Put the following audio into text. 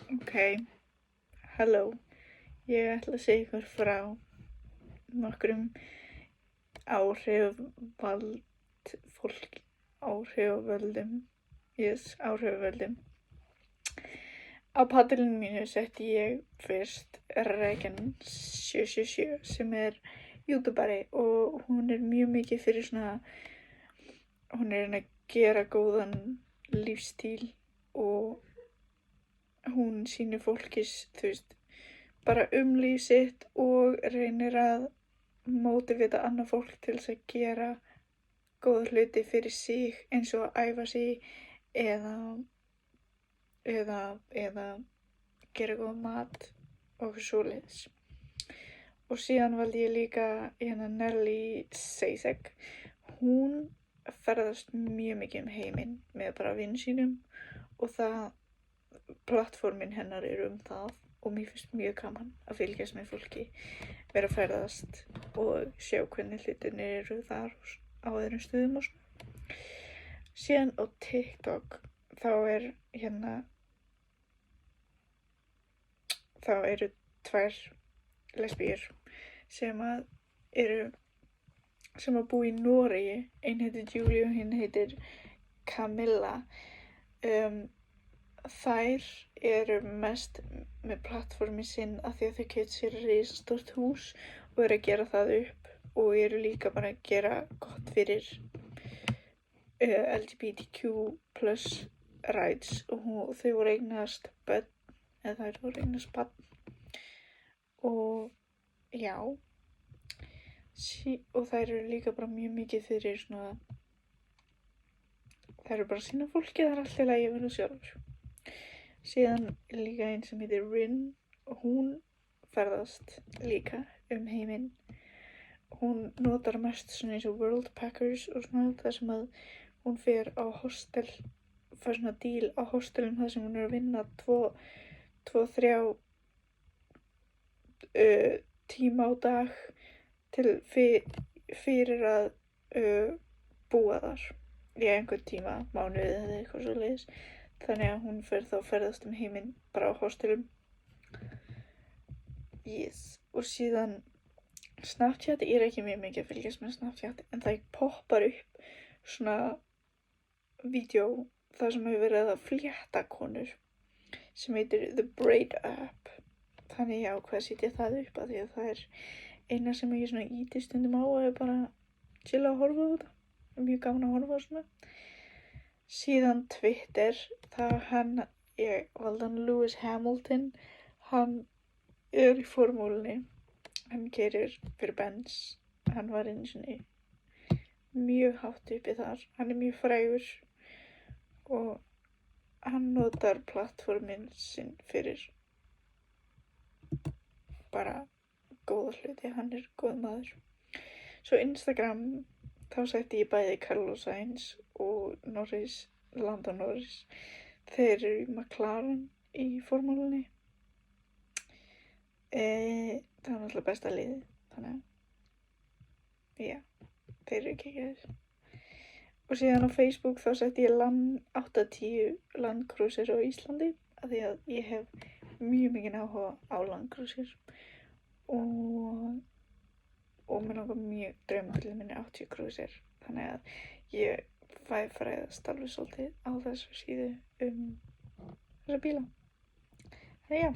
Ok, halló, ég ætla að segja ykkur frá nokkrum áhrifavöldum. Á paddelinu mínu setti ég fyrst Regan 777 sem youtuberi og hún mjög mikið fyrir svona, hún að gera góðan lífstíl og hún sýnir fólki, bara líf sitt og reynir að mótivita annað fólk til þess að gera góða hluti fyrir sig eins og að æfa sig eða gera góðan mat og svoleiðis. Og síðan valdi ég líka Nelly Sejcek. Hún ferðast mjög mikið heiminn með bara vinum sínum og plattformin hennar það og mér finnst mjög gaman að fylgjast með fólki vera að ferðast og sjá hvernig hlutirnir þar á öðrum stöðum og svona. Síðan á TikTok þá eru tvær lesbíur sem búa í Noregi. Ein heitir Julie og hinn heitir Camilla. Þær mest með plattformin sinn af því að þau keyptu sér risastórt hús og að gera það upp og líka bara að gera gott fyrir LGBTQ+ rights og þau voru eignast börn og já, og þær líka bara mjög mikið fyrir svona, þær bara að sýna fólki að það allt í lagi að vera sjálfur. Síðan líka ein sem heitir Rin og hún ferðast líka heiminn. Hún notar mest svona eins og Worldpackers og svona það sem að hún fer á hostel, fær svona díl á hostelum þar sem hún að vinna 2-3 tíma á dag fyrir að búa þar í einhvern tíma, mánuði eða eitthvað svoleiðis. Þannig að hún fer þá ferðast heiminn bara á hostelum. Yes. Og síðan Snapchat, ég ekki mjög mikið að fylgjast með Snapchat en það poppar upp svona vídeó þar sem hefur verið að flétta konur sem heitir The Braid Up. Þannig ég ákvað að setja það upp af því að það eina sem ég svona ýti stundum á og bara chilla að horfa á þetta. Mjög gaman að horfa á svona. Síðan Twitter, ég valdi hann Lewis Hamilton. Hann í formúlunni. Hann keyrir fyrir Benz. Hann var einu sinni mjög hátt uppi þar. Hann mjög frægur og hann notar plattformin sinn fyrir bara góða hluti. Hann góð maður. Svo Instagram, þá setti ég bæði Carlos Sainz og Lando Norris. Þeir í McLaren í formúlunni. Það náttúrulega besta liðið, þannig að já, þeir geggjaðir. Og síðan á Facebook þá setti ég 8-10 landcruiser á Íslandi af því að ég hef mjög mikinn áhuga á landcruiser og mér langar mjög draumabíllinn minn 80 cruiser, þannig að ég fræðast alveg svolítið á þessu síðu þessa bíla. Þannig já.